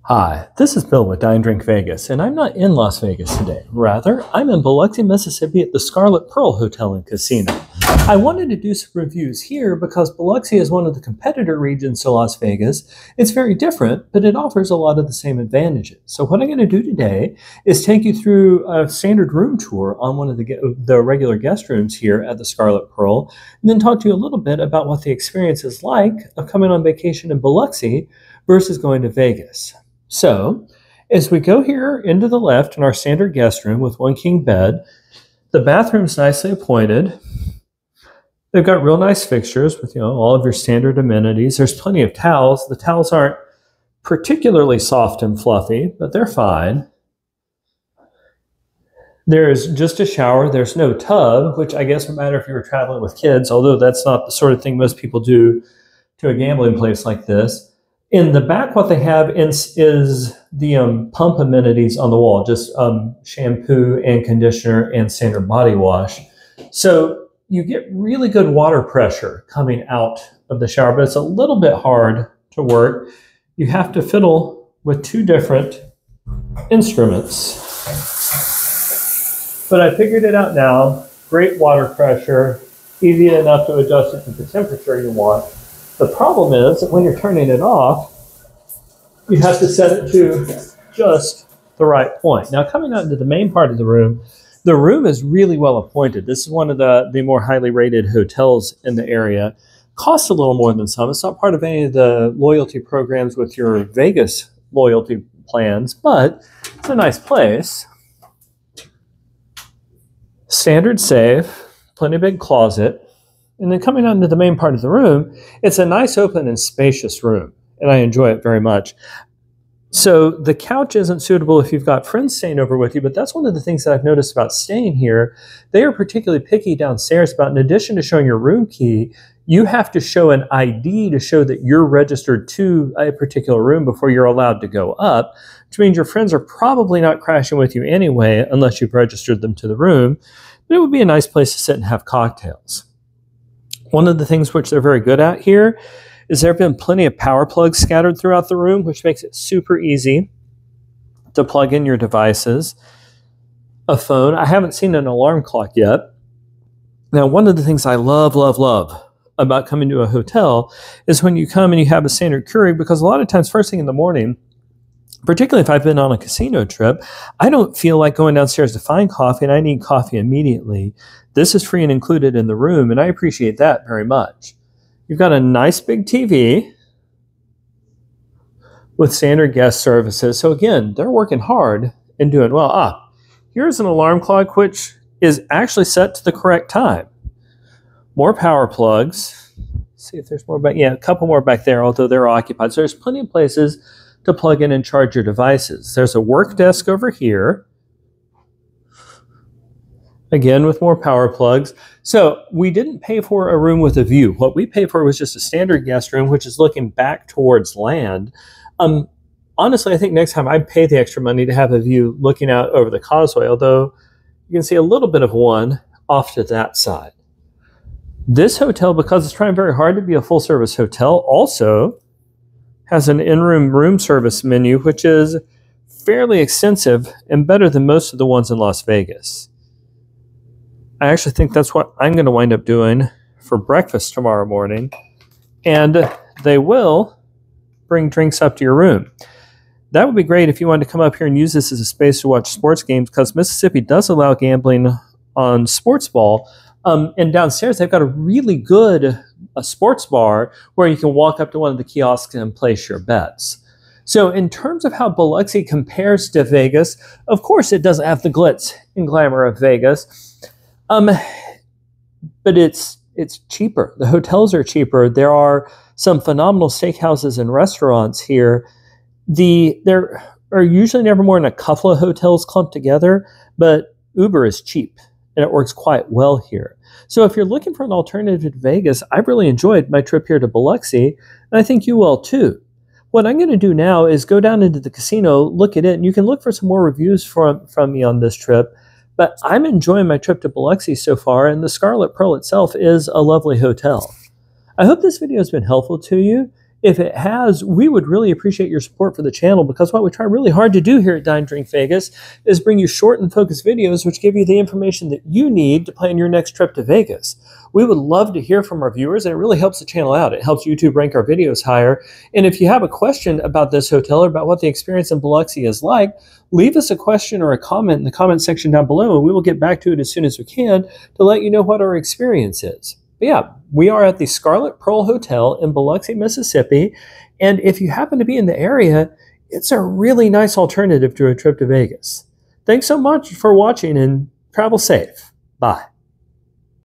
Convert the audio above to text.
Hi, this is Bill with Dine Drink Vegas, and I'm not in Las Vegas today. Rather, I'm in Biloxi, Mississippi at the Scarlet Pearl Hotel and Casino. I wanted to do some reviews here because Biloxi is one of the competitor regions to Las Vegas. It's very different, but it offers a lot of the same advantages. So what I'm going to do today is take you through a standard room tour on one of the regular guest rooms here at the Scarlet Pearl, and then talk to you a little bit about what the experience is like of coming on vacation in Biloxi versus going to Vegas. So, as we go here into the left in our standard guest room with one king bed, the bathroom's nicely appointed. They've got real nice fixtures with, all of your standard amenities. There's plenty of towels. The towels aren't particularly soft and fluffy, but they're fine. There's just a shower. There's no tub, which I guess would matter if you were traveling with kids, although that's not the sort of thing most people do to a gambling place like this. In the back, what they have is the pump amenities on the wall, just shampoo and conditioner and standard body wash. So you get really good water pressure coming out of the shower, but it's a little bit hard to work. You have to fiddle with two different instruments. But I figured it out now. Great water pressure, easy enough to adjust it to the temperature you want. The problem is that when you're turning it off, you have to set it to just the right point. Now, coming out into the main part of the room is really well appointed. This is one of the more highly rated hotels in the area. Costs a little more than some. It's not part of any of the loyalty programs with your Vegas loyalty plans, but it's a nice place. Standard safe, plenty big closet. And then coming out into the main part of the room, it's a nice, open, and spacious room, and I enjoy it very much. So the couch isn't suitable if you've got friends staying over with you, but that's one of the things that I've noticed about staying here. They are particularly picky downstairs about, in addition to showing your room key, you have to show an ID to show that you're registered to a particular room before you're allowed to go up, which means your friends are probably not crashing with you anyway unless you've registered them to the room. But it would be a nice place to sit and have cocktails. One of the things which they're very good at here is there have been plenty of power plugs scattered throughout the room, which makes it super easy to plug in your devices. A phone. I haven't seen an alarm clock yet. Now, one of the things I love about coming to a hotel is when you come and you have a standard Keurig, because a lot of times first thing in the morning, particularly if I've been on a casino trip, I don't feel like going downstairs to find coffee, and I need coffee immediately. This is free and included in the room, and I appreciate that very much. You've got a nice big TV with standard guest services. So again, they're working hard and doing well. Here's an alarm clock, which is actually set to the correct time. More power plugs. Let's see if there's more back. Yeah, a couple more back there, although they're occupied. So there's plenty of places to plug in and charge your devices. There's a work desk over here. Again, with more power plugs. So we didn't pay for a room with a view. What we paid for was just a standard guest room, which is looking back towards land. Honestly, I think next time I'd pay the extra money to have a view looking out over the causeway, although you can see a little bit of one off to that side. This hotel, because it's trying very hard to be a full-service hotel, also has an in-room room service menu, which is fairly extensive and better than most of the ones in Las Vegas. I actually think that's what I'm going to wind up doing for breakfast tomorrow morning. And they will bring drinks up to your room. That would be great if you wanted to come up here and use this as a space to watch sports games, because Mississippi does allow gambling on sports ball. And downstairs, they've got a really good sports bar where you can walk up to one of the kiosks and place your bets. So in terms of how Biloxi compares to Vegas, of course it doesn't have the glitz and glamour of Vegas. But it's cheaper. The hotels are cheaper. There are some phenomenal steakhouses and restaurants here. There are usually never more than a couple of hotels clumped together, but Uber is cheap and it works quite well here. So if you're looking for an alternative to Vegas, I've really enjoyed my trip here to Biloxi, and I think you will too. What I'm going to do now is go down into the casino, look at it, and you can look for some more reviews from me on this trip. But I'm enjoying my trip to Biloxi so far, and the Scarlet Pearl itself is a lovely hotel. I hope this video has been helpful to you. If it has, we would really appreciate your support for the channel, because what we try really hard to do here at Dine Drink Vegas is bring you short and focused videos which give you the information that you need to plan your next trip to Vegas. We would love to hear from our viewers, and it really helps the channel out. It helps YouTube rank our videos higher. And if you have a question about this hotel or about what the experience in Biloxi is like, leave us a question or a comment in the comment section down below, and we will get back to it as soon as we can to let you know what our experience is. But yeah, we are at the Scarlet Pearl Hotel in Biloxi, Mississippi, and if you happen to be in the area, it's a really nice alternative to a trip to Vegas. Thanks so much for watching, and travel safe. Bye.